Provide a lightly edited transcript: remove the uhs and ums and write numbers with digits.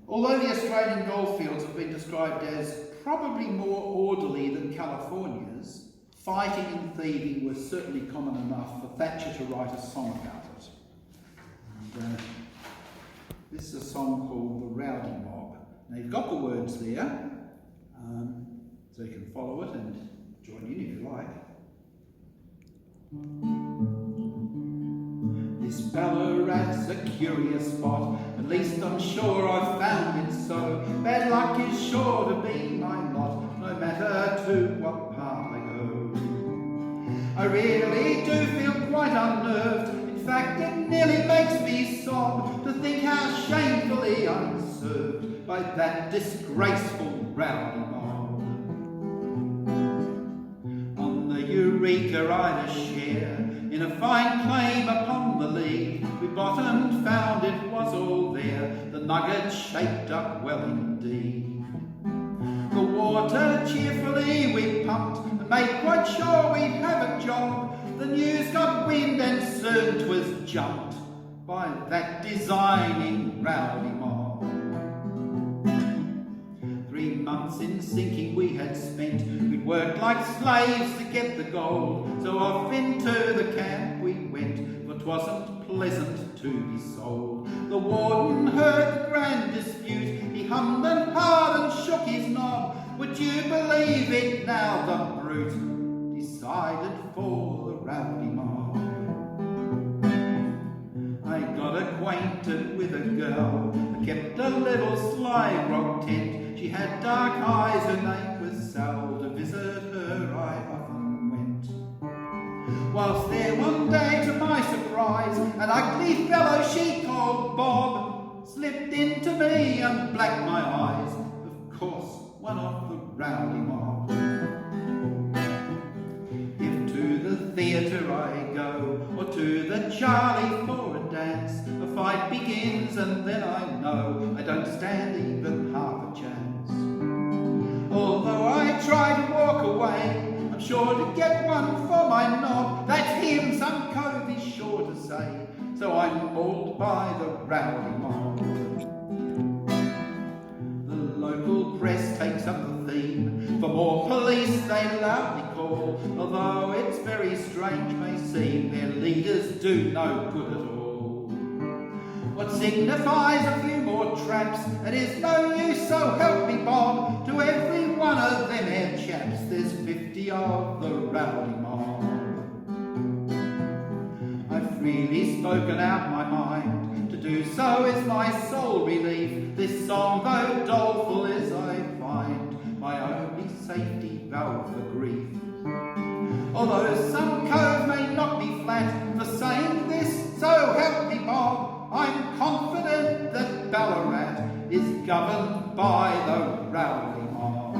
Although the Australian goldfields have been described as probably more orderly than California's, fighting and thieving were certainly common enough for Thatcher to write a song about it. And, this is a song called The Rowdy Mob. Now you've got the words there, so you can follow it and join in if you like. This Ballarat's a curious spot, at least I'm sure I've found it so. Bad luck is sure to be my lot, no matter to what part I go. I really do feel quite unnerved, in fact it nearly makes me sob to think how shamefully I'm served by that disgraceful rowdy mob. On the Eureka I'd a share in a fine claim upon the lead. We bottomed, found it was all there, the nugget shaped up well indeed. The water cheerfully we pumped and made quite sure we'd have a job. The news got wind and soon 'twas jumped by that designing rowdy mob. 3 months in sinking we had spent, we'd worked like slaves to get the gold. So off into the camp we went, for 'twasn't pleasant to be sold. The warden heard the grand dispute, he hummed and hawed and shook his knob. Would you believe it now, the brute decided for the rowdy mob. I got acquainted with a girl that kept a little sly rock tent. She had dark eyes, her name was Sal. To visit her I often went. Whilst there one day, to my surprise, an ugly fellow she called Bob slipped into me and blacked my eyes. Of course, one of the rowdy mob. If to the theatre I go, or to the Charlie for a dance, a fight begins and then I know I don't stand even half a chance. Although I try to walk away, I'm sure to get one for my knob. That's him, some cove is sure to say, so I'm mauled by the rowdy mob. The local press takes up the theme, for more police they loudly call. Although it's very strange may seem, their leaders do no good at all. What signifies a few more traps? It is no use, so help me Bob. To every one of them here chaps, there's 50 of the rowdy mob. I've freely spoken out my mind, to do so is my sole relief. This song, though doleful is, I find my only safety valve for grief. Although some cove may knock me flat for saying this, so help me Bob, I'm confident that Ballarat is governed by the rowdy mob.